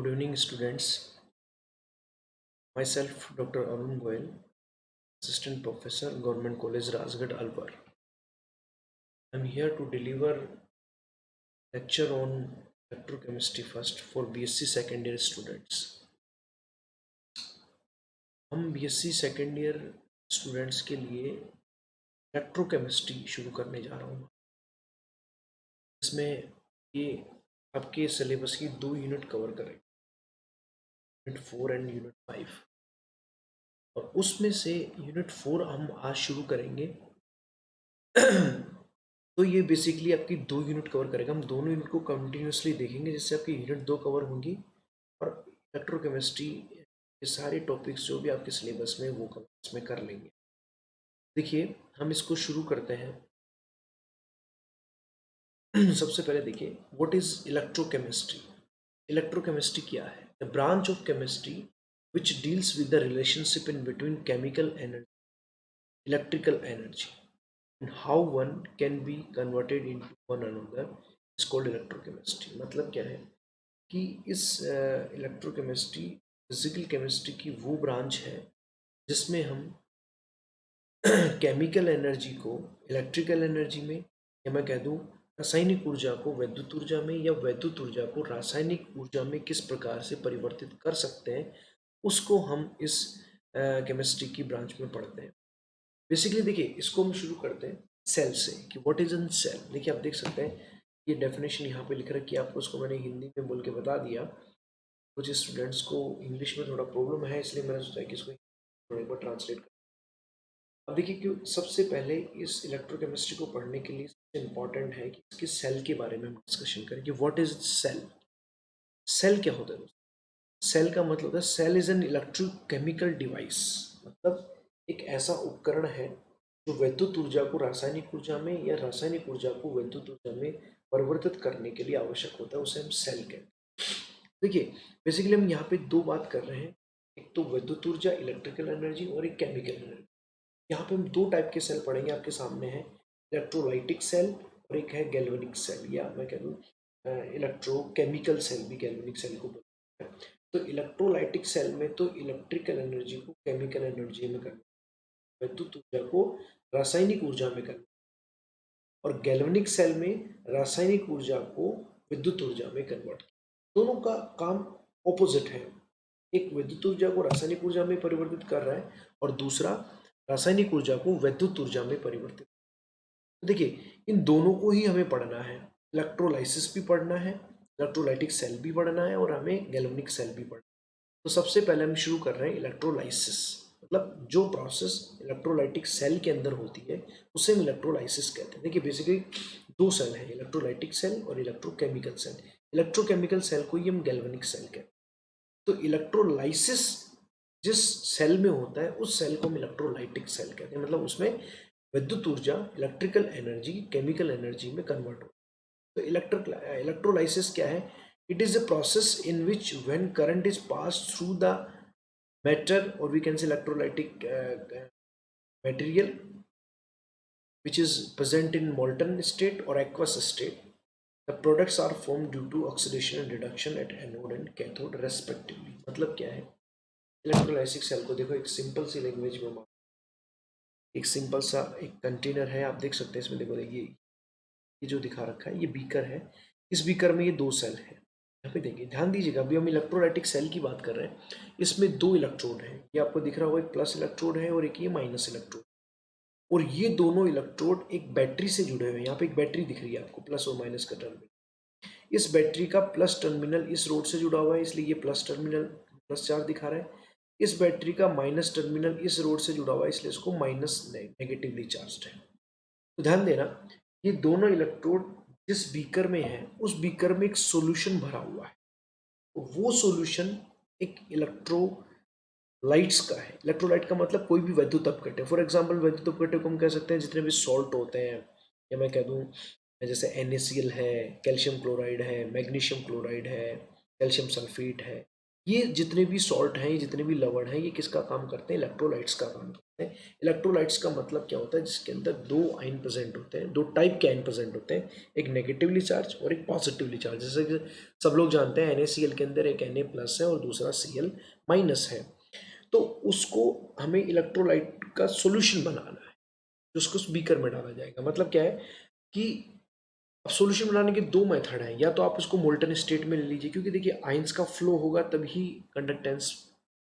Good evening, students. Myself, Dr. Arun Goyal, Assistant Professor, Government College, Rajgarh, Alwar. I'm here to deliver lecture on electrochemistry first for BSc second year students. हम BSc second year students के लिए electrochemistry शुरू करने जा रहा हूँ। इसमें ये आपके सिलेबस की 2 यूनिट कवर करेंगे, यूनिट 4 एंड यूनिट 5। और उसमें से यूनिट 4 हम आज शुरू करेंगे। तो ये बेसिकली आपकी 2 यूनिट कवर करेगा। हम दोनों यूनिट को कंटिन्यूसली देखेंगे जिससे आपकी यूनिट 2 कवर होंगी और इलेक्ट्रोकेमिस्ट्री के सारे टॉपिक्स जो भी आपके सिलेबस में वो इसमें कर लेंगे। देखिए, हम इसको शुरू करते हैं। सबसे पहले देखिए, व्हाट इज इलेक्ट्रोकेमिस्ट्री। इलेक्ट्रोकेमिस्ट्री क्या है? The branch of chemistry which deals with the relationship in between chemical energy, electrical energy, and how one can be converted into one another is called electrochemistry। मतलब क्या है कि इस electrochemistry physical chemistry की वो branch है जिसमें हम केमिकल एनर्जी को इलेक्ट्रिकल एनर्जी में, या मैं कह दूं रासायनिक ऊर्जा को वैद्युत ऊर्जा में, या वैद्युत ऊर्जा को रासायनिक ऊर्जा में किस प्रकार से परिवर्तित कर सकते हैं, उसको हम इस केमिस्ट्री की ब्रांच में पढ़ते हैं। बेसिकली देखिए, इसको हम शुरू करते हैं सेल से कि व्हाट इज एन सेल। देखिए, आप देख सकते हैं ये डेफिनेशन यहाँ पे लिख रखी है, आपको उसको मैंने हिंदी में बोल के बता दिया। कुछ स्टूडेंट्स को इंग्लिश में थोड़ा प्रॉब्लम है, इसलिए मैंने सोचा कि इसको थोड़ा एक बार ट्रांसलेट कर। अब देखिए कि सबसे पहले इस इलेक्ट्रोकेमिस्ट्री को पढ़ने के लिए सबसे इम्पॉर्टेंट है कि इसके सेल के बारे में हम डिस्कशन करें कि व्हाट इज सेल। सेल क्या होता है? सेल का मतलब होता है cell is an electrochemical device. मतलब एक ऐसा उपकरण है जो वैद्युत ऊर्जा को रासायनिक ऊर्जा में या रासायनिक ऊर्जा को वैद्युत ऊर्जा में परिवर्तित करने के लिए आवश्यक होता है, उसे हम सेल कहते हैं। देखिए, बेसिकली हम यहाँ पे दो बात कर रहे हैं, एक तो वैद्युत ऊर्जा इलेक्ट्रिकल एनर्जी और एक केमिकल एनर्जी। यहाँ पे हम दो टाइप के सेल पढ़ेंगे, आपके सामने है इलेक्ट्रोलाइटिक सेल और एक है गैल्वेनिक सेल, या मैं कह दूँ इलेक्ट्रोकेमिकल सेल भी गैल्वेनिक सेल को बोलते हैं। तो इलेक्ट्रोलाइटिक सेल में तो इलेक्ट्रिकल एनर्जी को केमिकल एनर्जी में करना, वैद्युत ऊर्जा को रासायनिक ऊर्जा में करना, और गैल्वेनिक सेल में रासायनिक ऊर्जा को विद्युत ऊर्जा में कन्वर्ट। दोनों का काम ऑपोजिट है। एक विद्युत ऊर्जा को रासायनिक ऊर्जा में परिवर्तित कर रहा है और दूसरा रासायनिक ऊर्जा को वैद्युत ऊर्जा में परिवर्तित। तो देखिए, इन दोनों को ही हमें पढ़ना है। इलेक्ट्रोलाइसिस भी पढ़ना है, इलेक्ट्रोलाइटिक सेल भी पढ़ना है, और हमें गैल्वेनिक सेल भी पढ़ना है। तो सबसे पहले हम शुरू कर रहे हैं इलेक्ट्रोलाइसिस। मतलब जो प्रोसेस इलेक्ट्रोलाइटिक सेल के अंदर होती है उसे हम इलेक्ट्रोलाइसिस कहते हैं। देखिए, बेसिकली दो सेल है, इलेक्ट्रोलाइटिक सेल और इलेक्ट्रोकेमिकल सेल। इलेक्ट्रोकेमिकल सेल को ही हम गैल्वेनिक सेल कहते हैं। तो इलेक्ट्रोलाइसिस जिस सेल में होता है उस सेल को हम इलेक्ट्रोलाइटिक सेल कहते हैं। मतलब उसमें विद्युत ऊर्जा इलेक्ट्रिकल एनर्जी केमिकल एनर्जी में कन्वर्ट हो। तो इलेक्ट्रोलाइसिस क्या है? It is a process in which when current is pass through the matter, or we can say electrolytic material which is present in molten state or aqueous state. The products are formed due to oxidation and reduction at anode and cathode respectively। मतलब क्या है? इलेक्ट्रोलाइसिक cell को देखो एक simple सी language में, एक simple सा एक कंटेनर है, आप देख सकते हैं इसमें। देखो ये जो दिखा रखा है ये बीकर है। इस बीकर में ये दो सेल है। यहाँ पे देखिए, ध्यान दीजिएगा, अभी हम इलेक्ट्रोलाइटिक सेल की बात कर रहे हैं। इसमें दो इलेक्ट्रोड हैं, ये आपको दिख रहा होगा, एक प्लस इलेक्ट्रोड है और एक ये माइनस इलेक्ट्रोड। और ये दोनों इलेक्ट्रोड एक बैटरी से जुड़े हुए हैं। यहाँ पे एक बैटरी दिख रही है आपको, प्लस और माइनस का टर्मिनल। इस बैटरी का प्लस टर्मिनल इस रोड से जुड़ा हुआ है, इसलिए ये प्लस टर्मिनल प्लस चार्ज दिखा रहा है। इस बैटरी का माइनस टर्मिनल इस रोड से जुड़ा हुआ है, इसलिए इसको माइनस नेगेटिवली चार्ज है। तो ध्यान देना, ये दोनों इलेक्ट्रोड जिस बीकर में है उस बीकर में एक सॉल्यूशन भरा हुआ है। तो वो सॉल्यूशन एक इलेक्ट्रोलाइट्स का है। इलेक्ट्रोलाइट का मतलब कोई भी वैद्युत अपघट्य है। फॉर एग्जांपल, वैद्युत अपघट्य को हम कह सकते हैं जितने भी सॉल्ट होते हैं, या मैं कह दूं जैसे NaCl है, कैल्शियम क्लोराइड है, मैग्नीशियम क्लोराइड है, कैल्शियम सल्फेट है, ये जितने भी सॉल्ट हैं, ये जितने भी लवण हैं, ये किसका काम करते हैं? इलेक्ट्रोलाइट्स का काम करते हैं। इलेक्ट्रोलाइट्स का मतलब क्या होता है? जिसके अंदर दो आयन प्रेजेंट होते हैं, दो टाइप के आयन प्रेजेंट होते हैं, एक नेगेटिवली चार्ज और एक पॉजिटिवली चार्ज। जैसे कि सब लोग जानते हैं NaCl के अंदर एक Na प्लस है और दूसरा Cl माइनस है। तो उसको हमें इलेक्ट्रोलाइट का सोल्यूशन बनाना है, जिसको बीकर में डाला जाएगा। मतलब क्या है कि अब सॉल्यूशन बनाने के दो मेथड हैं, या तो आप उसको मोल्टन स्टेट में ले लीजिए, क्योंकि देखिए आयंस का फ्लो होगा तभी कंडक्टेंस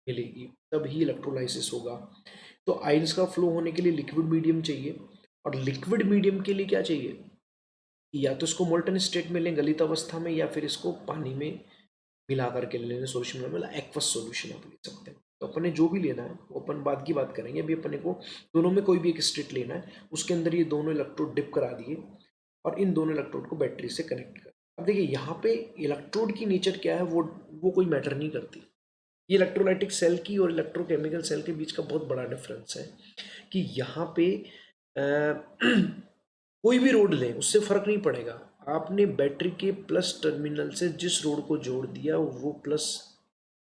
मिलेगी, तभी इलेक्ट्रोलाइसिस होगा। तो आयंस का फ्लो होने के लिए लिक्विड मीडियम चाहिए, और लिक्विड मीडियम के लिए क्या चाहिए? या तो इसको मोल्टन स्टेट में लें गलित अवस्था में, या फिर इसको पानी में मिला करके ले लें सोल्यूशन में, मतलब एक्वस सोल्यूशन आप ले सकते हैं। तो अपने जो भी लेना है वो अपन बाद की बात करेंगे, अभी अपने को दोनों में कोई भी एक स्टेट लेना है, उसके अंदर ये दोनों इलेक्ट्रोड डिप करा दिए और इन दोनों इलेक्ट्रोड को बैटरी से कनेक्ट कर। अब देखिए यहाँ पे इलेक्ट्रोड की नेचर क्या है, वो कोई मैटर नहीं करती। ये इलेक्ट्रोलाइटिक सेल की और इलेक्ट्रोकेमिकल सेल के बीच का बहुत बड़ा डिफरेंस है कि यहाँ पे कोई भी रोड लें उससे फर्क नहीं पड़ेगा। आपने बैटरी के प्लस टर्मिनल से जिस रोड को जोड़ दिया वो प्लस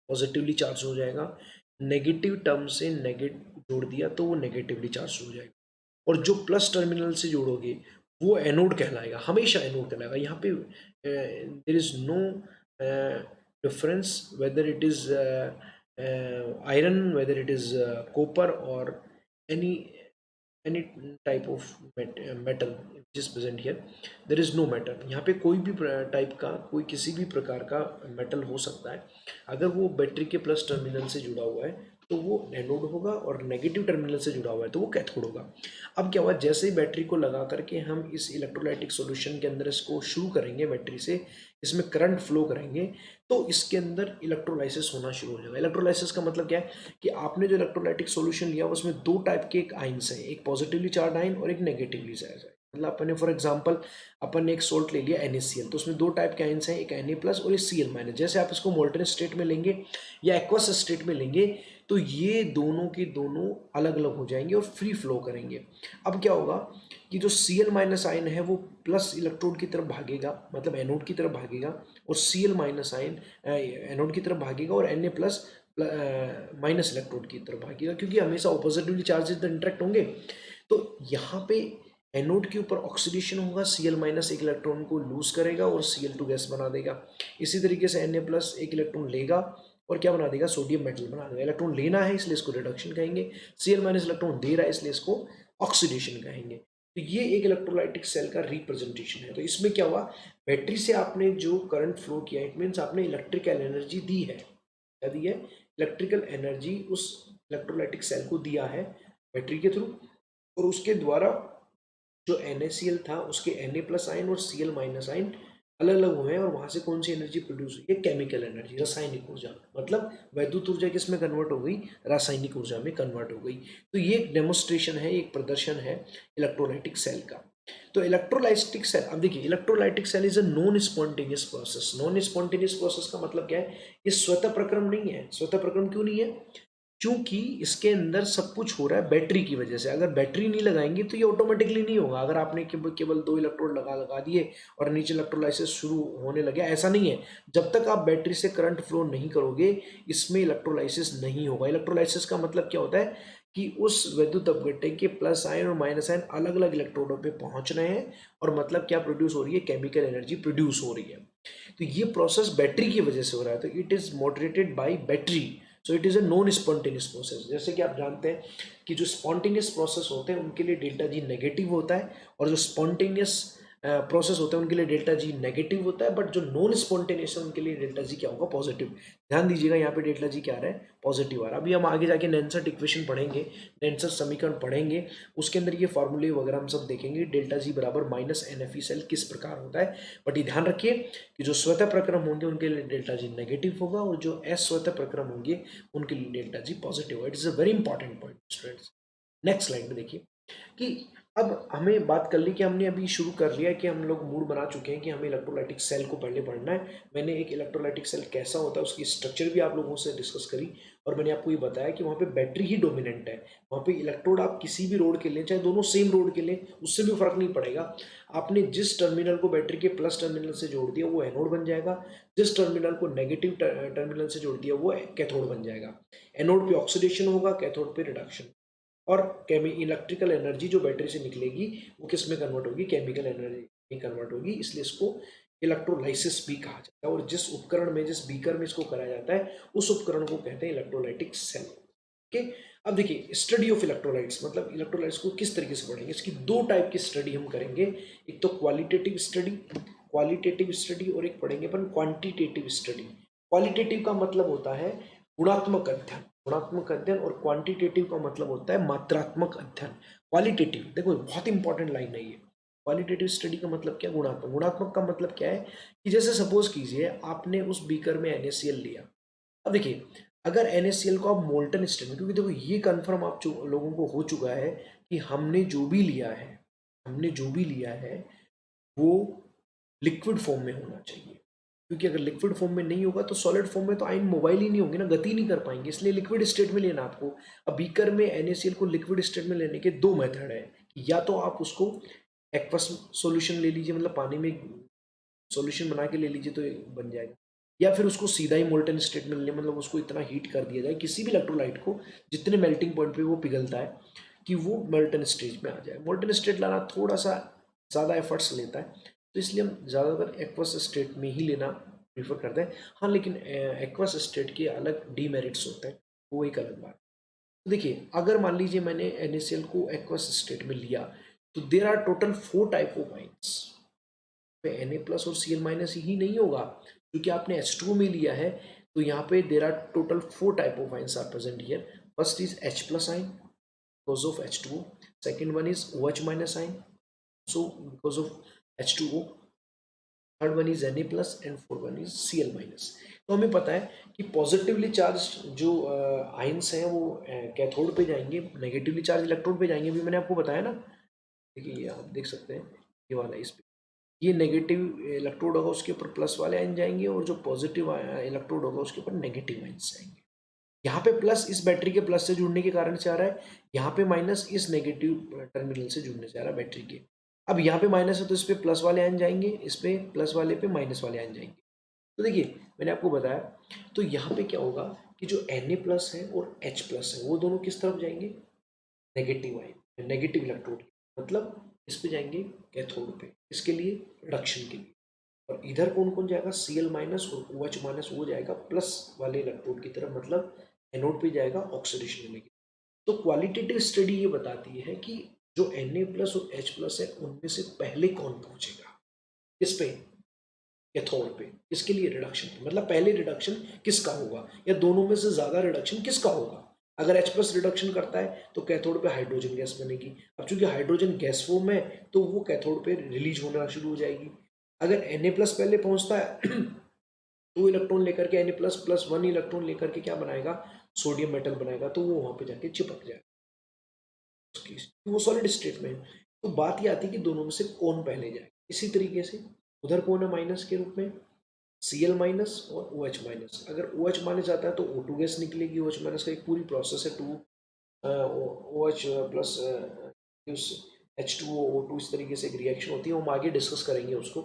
पॉजिटिवली चार्ज हो जाएगा, नेगेटिव टर्म से नेगेटिव जोड़ दिया तो वो नेगेटिवली चार्ज हो जाएगा, और जो प्लस टर्मिनल से जोड़ोगे वो एनोड कहलाएगा, हमेशा एनोड कहलाएगा। यहाँ पे there is no difference whether it is iron, whether it is copper or any any type of metal which is present here, there is no matter। यहाँ पे कोई भी टाइप का, कोई किसी भी प्रकार का मेटल हो सकता है, अगर वो बैटरी के प्लस टर्मिनल से जुड़ा हुआ है तो वो एनोड होगा, और नेगेटिव टर्मिनल से जुड़ा हुआ है तो वो कैथोड होगा। अब क्या हुआ, जैसे ही बैटरी को लगा करके हम इस इलेक्ट्रोलाइटिक सॉल्यूशन के अंदर इसको शुरू करेंगे, बैटरी से इसमें करंट फ्लो करेंगे, तो इसके अंदर इलेक्ट्रोलाइसिस होना शुरू हो जाएगा। इलेक्ट्रोलाइसिस का मतलब क्या है कि आपने जो इलेक्ट्रोलाइटिक सॉल्यूशन लिया उसमें दो टाइप के एक आयंस हैं, एक पॉजिटिवली चार्ज आयन और एक नेगेटिवली चार्ज आयन। मतलब अपन ने फॉर एग्जांपल अपन ने एक सोल्ट ले लिया NaCl, तो उसमें दो टाइप के आयंस हैं, एक Na प्लस और एक Cl माइनस। जैसे आप इसको मोल्टन स्टेट में लेंगे या एक्वस स्टेट में लेंगे तो ये दोनों के दोनों अलग अलग हो जाएंगे और फ्री फ्लो करेंगे। अब क्या होगा कि जो Cl माइनस आयन है वो प्लस इलेक्ट्रोड की तरफ भागेगा, मतलब एनोड की तरफ भागेगा, और Cl माइनस आयन एनोड की तरफ भागेगा और Na प्लस माइनस इलेक्ट्रोड की तरफ भागेगा, क्योंकि हमेशा ऑपोजिटली चार्जेस इंटरेक्ट होंगे। तो यहाँ पे एनोड के ऊपर ऑक्सीडेशन होगा, Cl माइनस एक इलेक्ट्रॉन को लूज करेगा और Cl2 गैस बना देगा। इसी तरीके से Na प्लस एक इलेक्ट्रॉन लेगा और क्या बना देगा? सोडियम मेटल बना देगा। इलेक्ट्रॉन लेना है इसलिए इसको रिडक्शन कहेंगे, Cl माइनस इलेक्ट्रॉन दे रहा है इसलिए इसको ऑक्सीडेशन कहेंगे। तो ये एक इलेक्ट्रोलाइटिक सेल का रिप्रेजेंटेशन है। तो इसमें क्या हुआ, बैटरी से आपने जो करंट फ्लो किया, इट मीन्स आपने इलेक्ट्रिकल एनर्जी दी है। क्या दी है? इलेक्ट्रिकल एनर्जी उस इलेक्ट्रोलाइटिक सेल को दिया है बैटरी के थ्रू, और उसके द्वारा जो NaCl था उसके Na प्लस आयन और Cl माइनस आयन अलग अलग हुए हैं, और वहां से कौन सी एनर्जी प्रोड्यूस हुई है? केमिकल एनर्जी, रासायनिक ऊर्जा। मतलब वैद्युत ऊर्जा किस में कन्वर्ट हो गई? रासायनिक ऊर्जा में कन्वर्ट हो गई। तो ये एक डेमोस्ट्रेशन है, एक प्रदर्शन है इलेक्ट्रोलाइटिक सेल का। तो इलेक्ट्रोलाइटिक सेल, अब देखिए electrolytic cell is a non spontaneous process. Non spontaneous process का मतलब क्या है? ये स्वतः प्रक्रम नहीं है। स्वतः प्रक्रम क्यों नहीं है? क्योंकि इसके अंदर सब कुछ हो रहा है बैटरी की वजह से। अगर बैटरी नहीं लगाएंगे तो ये ऑटोमेटिकली नहीं होगा। अगर आपने केवल दो इलेक्ट्रोड लगा दिए और नीचे इलेक्ट्रोलाइसिस शुरू होने लगे, ऐसा नहीं है। जब तक आप बैटरी से करंट फ्लो नहीं करोगे इसमें इलेक्ट्रोलाइसिस नहीं होगा। इलेक्ट्रोलाइसिस का मतलब क्या होता है कि उस विद्युत अपघट्य के प्लस आयन और माइनस आयन अलग अलग इलेक्ट्रोडों पे पहुंच रहे हैं, और मतलब क्या प्रोड्यूस हो रही है? केमिकल एनर्जी प्रोड्यूस हो रही है। तो ये प्रोसेस बैटरी की वजह से हो रहा है, तो it is moderated bye battery. So it is a non spontaneous process. जैसे कि आप जानते हैं कि जो स्पॉन्टेनियस प्रोसेस होते हैं उनके लिए डेल्टा जी नेगेटिव होता है, और जो स्पॉन्टेनियस प्रोसेस होते हैं उनके लिए डेल्टा जी नेगेटिव होता है, बट जो नॉन स्पॉन्टेनियस है उनके लिए डेल्टा जी क्या होगा? पॉजिटिव। ध्यान दीजिएगा यहाँ पे डेल्टा जी क्या आ रहा है? पॉजिटिव आ रहा है। अभी हम आगे जाके नेंसर्ट इक्वेशन पढ़ेंगे, नेंसर्ट समीकरण पढ़ेंगे, उसके अंदर ये फॉर्मूले वगैरह हम सब देखेंगे। डेल्टा जी बराबर माइनस NFE सेल किस प्रकार होता है। बट ये ध्यान रखिए कि जो स्वतः प्रक्रम होंगे उनके लिए डेल्टा जी नेगेटिव होगा, और जो अस्वतः प्रक्रम होंगे उनके लिए डेल्टा जी पॉजिटिव होगा। It is a very important point students. Next slide में देखिए कि अब हमें बात कर ली कि हमने अभी शुरू कर लिया है कि हम लोग मूड बना चुके हैं कि हमें इलेक्ट्रोलाइटिक सेल को पहले पढ़ना है। मैंने एक इलेक्ट्रोलाइटिक सेल कैसा होता है उसकी स्ट्रक्चर भी आप लोगों से डिस्कस करी और मैंने आपको ये बताया कि वहाँ पे बैटरी ही डोमिनेंट है। वहाँ पे इलेक्ट्रोड आप किसी भी रोड के लें, चाहे दोनों सेम रोड के लें, उससे भी फर्क नहीं पड़ेगा। आपने जिस टर्मिनल को बैटरी के प्लस टर्मिनल से जोड़ दिया वो एनोड बन जाएगा, जिस टर्मिनल को नेगेटिव टर्मिनल से जोड़ दिया वो कैथोड बन जाएगा। एनोड पे ऑक्सीडेशन होगा, कैथोड पे रिडक्शन। और इलेक्ट्रिकल एनर्जी जो बैटरी से निकलेगी वो किस में कन्वर्ट होगी, केमिकल एनर्जी में कन्वर्ट होगी। इसलिए इसको इलेक्ट्रोलाइसिस भी कहा जाता है। और जिस उपकरण में, जिस बीकर में इसको कराया जाता है उस उपकरण को कहते हैं इलेक्ट्रोलाइटिक सेल। ओके, अब देखिए स्टडी ऑफ इलेक्ट्रोलाइट्स, मतलब इलेक्ट्रोलाइट्स को किस तरीके से पढ़ेंगे। इसकी दो टाइप की स्टडी हम करेंगे, एक तो क्वालिटेटिव स्टडी और एक पढ़ेंगे अपन क्वांटिटेटिव स्टडी। क्वालिटेटिव का मतलब होता है गुणात्मक अध्ययन, गुणात्मक अध्ययन, और क्वांटिटेटिव का मतलब होता है मात्रात्मक अध्ययन। क्वालिटेटिव देखो बहुत इंपॉर्टेंट लाइन है ये। क्वालिटेटिव स्टडी का मतलब क्या, गुणात्मक। गुणात्मक का मतलब क्या है कि जैसे सपोज कीजिए आपने उस बीकर में NaCl लिया। अब देखिए अगर NaCl को आप मोल्टन स्टेट में, क्योंकि देखो ये कंफर्म आप लोगों को हो चुका है कि हमने जो भी लिया है वो लिक्विड फॉर्म में होना चाहिए। क्योंकि अगर लिक्विड फॉर्म में नहीं होगा तो सॉलिड फॉर्म में तो आयन मोबाइल ही नहीं होंगे ना, गति नहीं कर पाएंगे। इसलिए लिक्विड स्टेट में लेना आपको। अब बीकर में NaCl को लिक्विड स्टेट में लेने के दो मेथड है। या तो आप उसको एक्वस सॉल्यूशन ले लीजिए, मतलब पानी में सॉल्यूशन बना के ले लीजिए तो बन जाएगा, या फिर उसको सीधा ही मोल्टन स्टेट में ले, मतलब उसको इतना हीट कर दिया जाए किसी भी इलेक्ट्रोलाइट को जितने मेल्टिंग पॉइंट पे वो पिघलता है कि वो मोल्टन स्टेज में आ जाए। मोल्टन स्टेट लाना थोड़ा सा ज़्यादा एफर्ट्स लेता है, तो इसलिए हम ज़्यादातर एक्वस स्टेट में ही लेना प्रीफर करते हैं। हाँ, लेकिन एक्वस स्टेट के अलग डीमेरिट्स होते हैं, वो एक अलग बात। तो देखिए अगर मान लीजिए मैंने NaCl को एक्वस स्टेट में लिया तो there are total 4 type of ions. Na plus और Cl माइनस ही नहीं होगा, क्योंकि आपने H2O में लिया है। तो यहाँ पे there are total 4 type of ions are present here. First is H plus ion because of H2O, second one is OH minus ion so because of H2O, third one is Na plus and fourth one is Cl minus. तो हमें पता है कि positively charge जो ions हैं वो cathode पे जाएंगे, नेगेटिवली चार्ज इलेक्ट्रोड पे जाएंगे। अभी मैंने आपको बताया ना, देखिए ये आप देख सकते हैं, ये वाला इस पे ये नेगेटिव इलेक्ट्रोड होगा उसके ऊपर प्लस वाले आयन जाएंगे, और जो पॉजिटिव इलेक्ट्रोड होगा उसके ऊपर नेगेटिव आयन्स जाएंगे। यहाँ पे प्लस इस बैटरी के प्लस से जुड़ने के कारण से आ रहा है, यहाँ पे माइनस इस नेगेटिव टर्मिनल से जुड़ने से आ रहा है बैटरी के। अब यहाँ पे माइनस है तो इस पे प्लस वाले आयन जाएंगे, इस पे प्लस वाले पे माइनस वाले आयन जाएंगे। तो देखिए मैंने आपको बताया, तो यहाँ पे क्या होगा कि जो Na प्लस है और H प्लस है वो दोनों किस तरफ जाएंगे, नेगेटिव आयन, नेगेटिव इलेक्ट्रोड, मतलब इस पे जाएंगे कैथोड पे, इसके लिए रिडक्शन के लिए। और इधर कौन कौन जाएगा, Cl माइनस और OH माइनस, वो जाएगा प्लस वाले इलेक्ट्रोड की तरफ, मतलब एनोड पे जाएगा ऑक्सीडेशन लेने के। तो क्वालिटेटिव स्टडी ये बताती है कि जो Na प्लस और H प्लस है उनमें से पहले कौन पहुंचेगा, किस पे, कैथोड पे, इसके लिए रिडक्शन पे, मतलब पहले रिडक्शन किसका होगा या दोनों में से ज्यादा रिडक्शन किसका होगा। अगर H प्लस रिडक्शन करता है तो कैथोड पे हाइड्रोजन गैस बनेगी। अब चूंकि हाइड्रोजन गैस फॉर्म है तो वो कैथोड पे रिलीज होना शुरू हो जाएगी। अगर Na प्लस पहले पहुंचता है दो इलेक्ट्रॉन लेकर के, Na plus plus one electron लेकर के क्या बनाएगा, सोडियम मेटल बनाएगा, तो वो वहां पे जाके चिपक जाएगा, वो सॉलिड स्टेट में है। तो बात ये आती है कि दोनों में से कौन पहले जाए। इसी तरीके से उधर कौन है माइनस के रूप में, Cl माइनस और OH माइनस। अगर OH माइनस आता है तो O2 गैस निकलेगी। OH माइनस का एक पूरी प्रोसेस है, to OH plus H2O O2, इस तरीके से एक रिएक्शन होती है, हम आगे डिस्कस करेंगे उसको।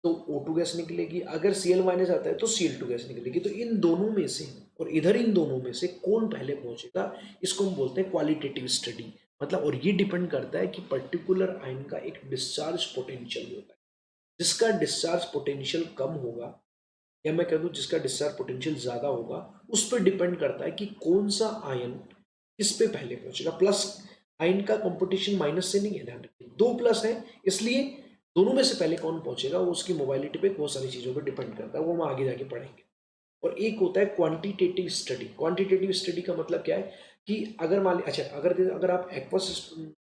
तो O2 गैस निकलेगी, अगर Cl माइनस आता है तो Cl2 गैस निकलेगी। तो इन दोनों में से और इधर इन दोनों में से कौन पहले पहुंचेगा, इसको हम बोलते हैं क्वालिटेटिव स्टडी। मतलब और ये डिपेंड करता है कि पर्टिकुलर आयन का एक डिस्चार्ज पोटेंशियल होता है। जिसका डिस्चार्ज पोटेंशियल कम होगा, या मैं कह दूं जिसका डिस्चार्ज पोटेंशियल ज्यादा होगा, उस पर डिपेंड करता है कि कौन सा आयन किस पे पहले पहुंचेगा। प्लस आयन का कंपटीशन माइनस से नहीं है, ध्यान रखिए, दो प्लस है, इसलिए दोनों में से पहले कौन पहुंचेगा वो उसकी मोबाइलिटी पे बहुत सारी चीजों पे डिपेंड करता है, वो हम आगे जाके पढ़ेंगे। और एक होता है क्वांटिटेटिव स्टडी। क्वांटिटेटिव स्टडी का मतलब क्या है कि अगर मान ली, अच्छा अगर अगर आप एक्वस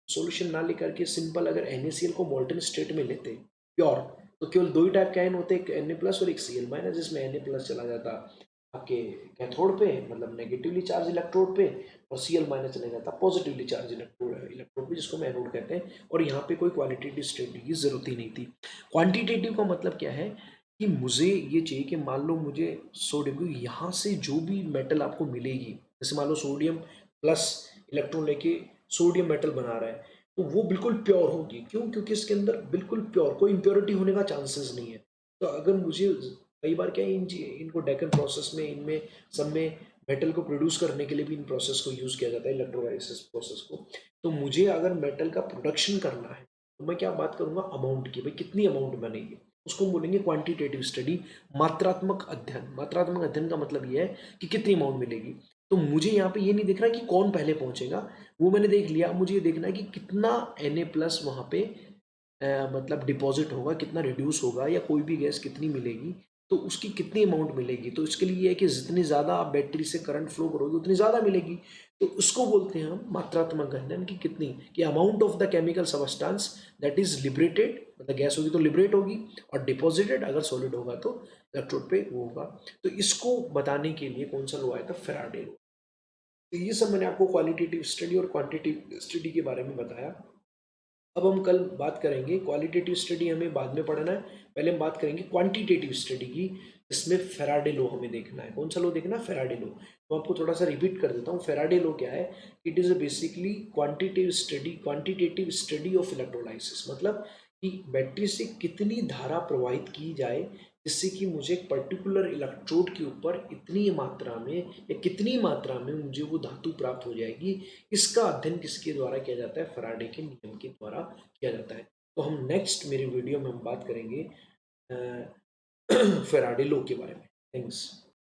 सॉल्यूशन ना लेकर के सिंपल अगर NaCl को मोल्टन स्टेट में लेते प्योर, तो केवल दो ही टाइप के आयन होते हैं, एक Na प्लस और एक Cl माइनस, जिसमें Na प्लस चला जाता आपके कैथोड पे, मतलब नेगेटिवली चार्ज इलेक्ट्रोड पे, और Cl माइनस चले जाता पॉजिटिवली चार्ज इलेक्ट्रोड पे, जिसको हम एनोड कहते हैं। और यहाँ पे कोई क्वालिटेटिव स्टडी की जरूरत ही नहीं थी। क्वांटिटेटिव का मतलब क्या है कि मुझे ये चाहिए कि मान लो मुझे सोडियम, क्योंकि यहाँ से जो भी मेटल आपको मिलेगी, जैसे मान लो सोडियम प्लस इलेक्ट्रॉन लेके सोडियम मेटल बना रहा है, तो वो बिल्कुल प्योर होगी। क्यों? क्योंकि इसके अंदर बिल्कुल प्योर, कोई इम्प्योरिटी होने का चांसेस नहीं है। तो अगर मुझे कई बार क्या है, इनको डेकन प्रोसेस में, इनमें सब में मेटल को प्रोड्यूस करने के लिए भी इन प्रोसेस को यूज किया जाता है, इलेक्ट्रोलाइसिस प्रोसेस को। तो मुझे अगर मेटल का प्रोडक्शन करना है तो मैं क्या बात करूंगा, अमाउंट की, भाई कितनी अमाउंट बनेगी, उसको बोलेंगे क्वांटिटेटिव स्टडी, मात्रात्मक अध्ययन। मात्रात्मक अध्ययन का मतलब ये है कि कितनी अमाउंट मिलेगी। तो मुझे यहाँ पे ये नहीं दिख रहा कि कौन पहले पहुंचेगा, वो मैंने देख लिया। मुझे ये देखना है कि कितना Na+ वहाँ पे मतलब डिपॉजिट होगा, कितना रिड्यूस होगा, या कोई भी गैस कितनी मिलेगी, तो उसकी कितनी अमाउंट मिलेगी। तो इसके लिए ये है कि जितनी ज़्यादा आप बैटरी से करंट फ्लो करोगे उतनी ज़्यादा मिलेगी। तो उसको बोलते हैं हम मात्रात्मक अध्ययन, की कितनी, कि amount of the chemical substance that is liberated, मतलब गैस होगी तो लिबरेट होगी, और डिपॉजिटेड अगर सॉलिड होगा तो इलेक्ट्रोड पे वो होगा। तो इसको बताने के लिए कौन सा लॉ आया था, फैराडे लॉ। तो ये सब मैंने आपको क्वालिटेटिव स्टडी और क्वांटिटेटिव स्टडी के बारे में बताया। अब हम कल बात करेंगे, क्वालिटेटिव स्टडी हमें बाद में पढ़ना है, पहले हम बात करेंगे क्वांटिटेटिव स्टडी की। इसमें फेराडे लॉ हमें देखना है। कौन सा लॉ देखना है? Faraday law. तो आपको थोड़ा सा रिपीट कर देता हूँ। फेराडे लॉ क्या है? It is basically quantitative study of electrolysis, मतलब कि बैटरी से कितनी धारा प्रवाहित की जाए जिससे कि मुझे एक पर्टिकुलर इलेक्ट्रोड के ऊपर इतनी मात्रा में या कितनी मात्रा में मुझे वो धातु प्राप्त हो जाएगी। इसका अध्ययन किसके द्वारा किया जाता है? फैराडे के नियम के द्वारा किया जाता है। तो हम नेक्स्ट मेरी वीडियो में हम बात करेंगे फैराडे लॉ के बारे में। थैंक्स।